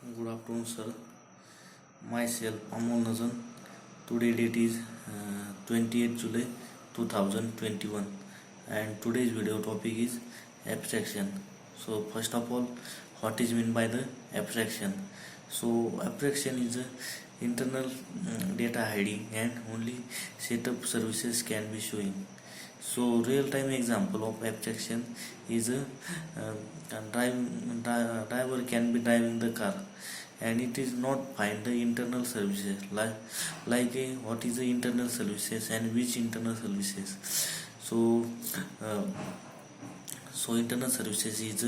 Good afternoon, sir. Myself, Amol Nazan. Today date is 28th July 2021, and today's video topic is abstraction. So, first of all, what is meant by the abstraction? So, abstraction is a internal data hiding and only setup services can be showing. So real-time example of abstraction is driver can be driving the car and it is not find the internal services what is the internal services and which internal services. So uh, internal services is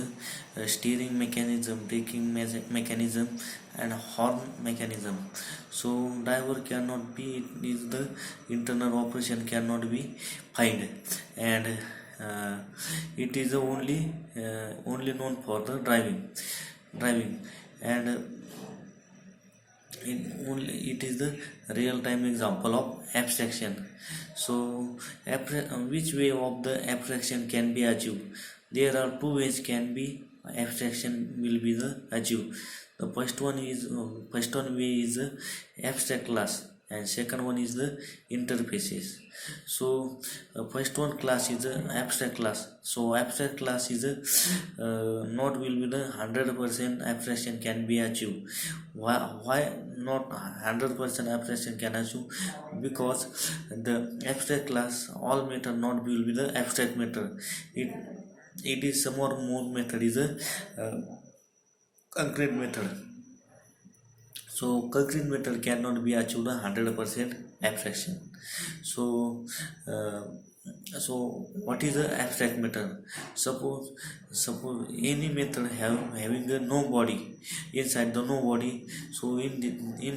steering mechanism, braking mechanism and horn mechanism. So driver cannot be, it is the internal operation cannot be find, and it is only known for the driving and it is the real time example of abstraction. So which way of the abstraction can be achieved? There are two ways can be abstraction will be the achieved. The first one way is the abstract class and second one is the interfaces. So first one class is the abstract class. So abstract class is a not will be the 100% abstraction can be achieved. Why not 100% abstraction can achieve? Because the abstract class all method not will be the abstract method. It is some more method is a concrete method. So concrete method cannot be achieved 100% abstraction. So what is the abstract method? Suppose any method having a no body inside the no body. So in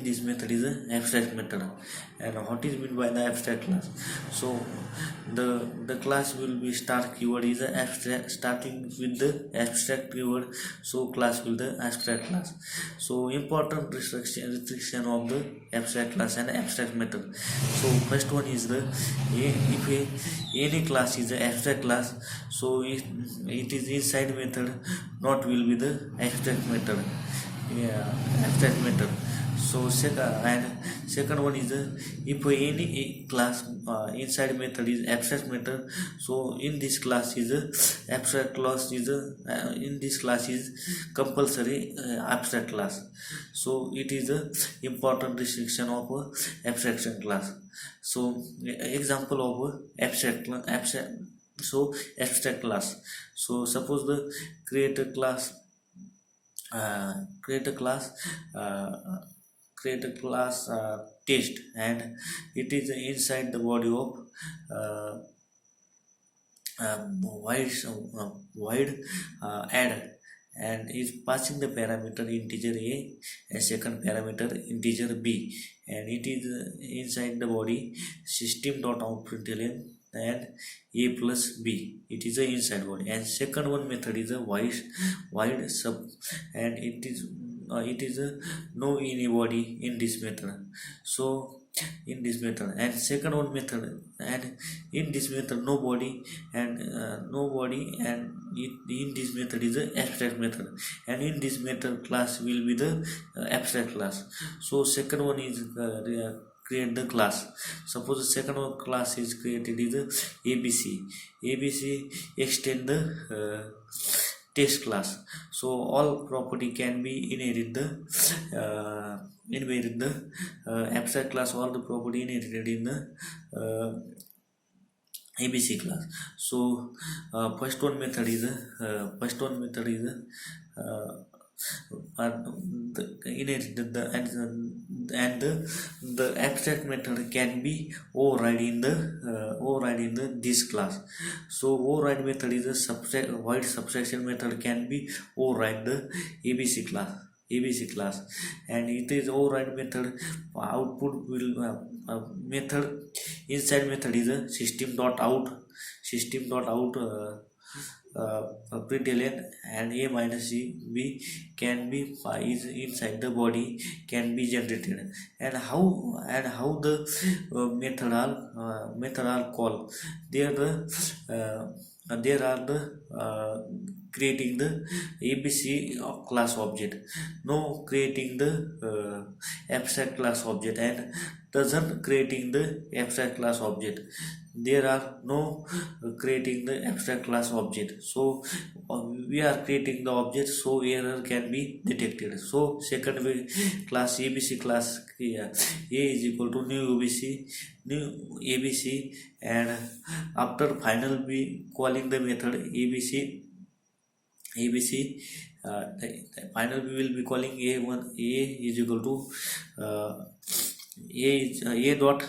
this method is an abstract method. And what is meant by the abstract class? So the class will be start keyword is a abstract, starting with the abstract keyword. So class will the abstract class. So important restriction of the abstract class and abstract method. So first one is the if any class is the abstract class, so it is inside method not will be the abstract method. Abstract method. So second one is if any class inside method is abstract method, so in this class is abstract class is in this class is compulsory abstract class. So it is a important restriction of abstraction class. So example of abstract class. So suppose the create a class test, and it is inside the body of uh, wide add, and is passing the parameter integer a and second parameter integer b, and it is inside the body system.out.println and a plus b, it is a inside body. And second one method is a wide sub, and it is a no anybody in this method. So in this method, and second one method, and in this method nobody and in this method is the abstract method, and in this method class will be the abstract class. So second one is create the class. Suppose the second one class is created is abc extend the test class. So all property can be inherit the abstract class, all the property inherited in the abc class. So first one method is inherited the and the abstract method can be override in the this class. So override method is a wide subtraction method can be override the abc class, and it is override method output will method inside method is a system.out println, and a minus b can be is inside the body can be generated. And how the method are called. There are the creating the ABC class object, no creating the abstract class object, and doesn't creating the abstract class object. There are no creating the abstract class object. So we are creating the object, so error can be detected. So second way, class ABC class, yeah, A is equal to new ABC, and after final we calling the method ABC, the final we will be calling A is equal to A dot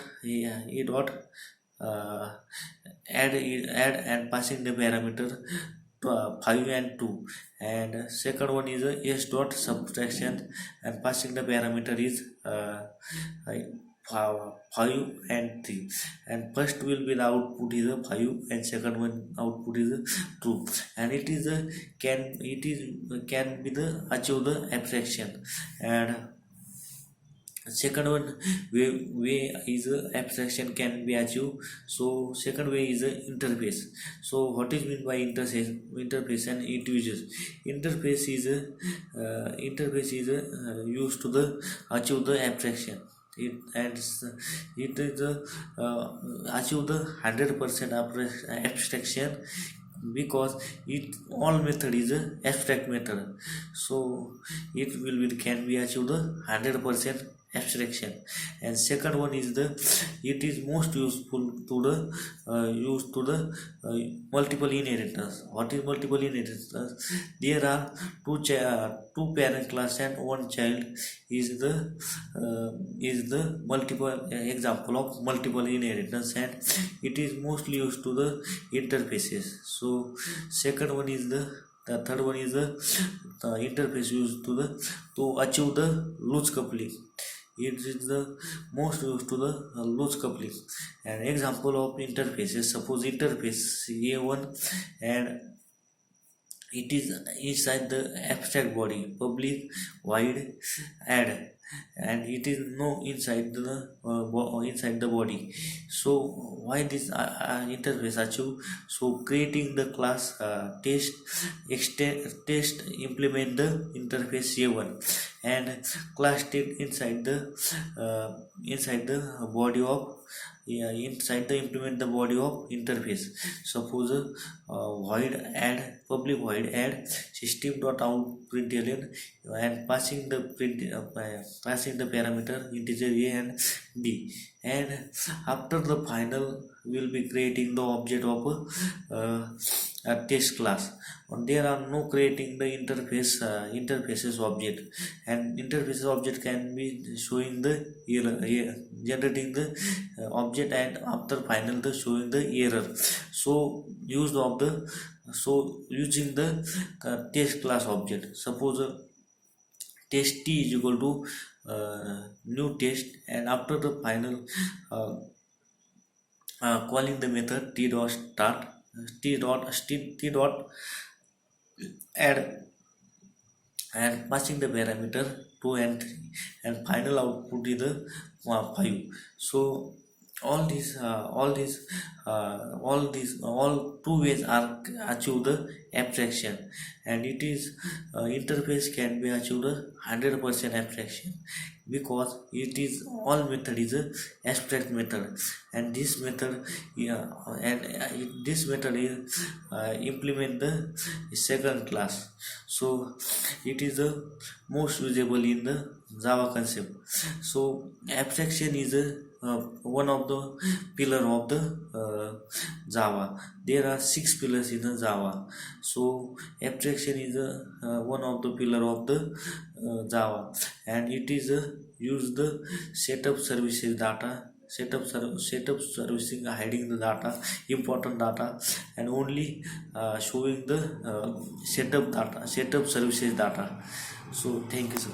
uh, add and passing the parameter 5 and 2, and second one is S dot subtraction and passing the parameter is 5 and 3, and first will be the output is a 5 and second one output is a true, and it is a can be the achieve the abstraction. And second one way is abstraction can be achieved. So second way is interface. So what is meant by interface and it uses interface is used to the achieve the abstraction. It is achieve the 100% abstraction, because it all method is a abstract method, so it will be can be achieved the 100% abstraction. And second one is the it is most useful to the used to the multiple inheritance. What is multiple inheritance? There are two parent class and one child is the multiple example of multiple inheritance, and it is mostly used to the interfaces. So second one is the third one is the interface used to achieve the loose coupling. It is the most used to the loose coupling. An example of interfaces, suppose interface A1, and it is inside the abstract body public void add, and it is no inside the body. So why this interface achieve? So creating the class test implement the interface A1, and class state inside the body of inside the implement the body of interface. Suppose void add public void add system dot out println, and passing the parameter integer a and b, and after the final will be creating the object of a test class. There are no creating the interfaces object, and interfaces object can be showing the generating the object, and after final the showing the error. So using the test class object, suppose test t is equal to new test, and after the final calling the method t dot start t dot add, and passing the parameter 2 and 3, and final output is the 5. So all two ways are achieve the abstraction, and it is interface can be achieved 100% abstraction, because it is all method is a abstract method, and this method is implement the second class. So it is the most usable in the Java concept. So abstraction is one of the pillar of the Java. There are 6 pillars in the Java. So abstraction is one of the pillar of the Java, and it is use the setup services data, setup servicing, hiding the data, important data, and only showing the setup services data. So thank you, sir.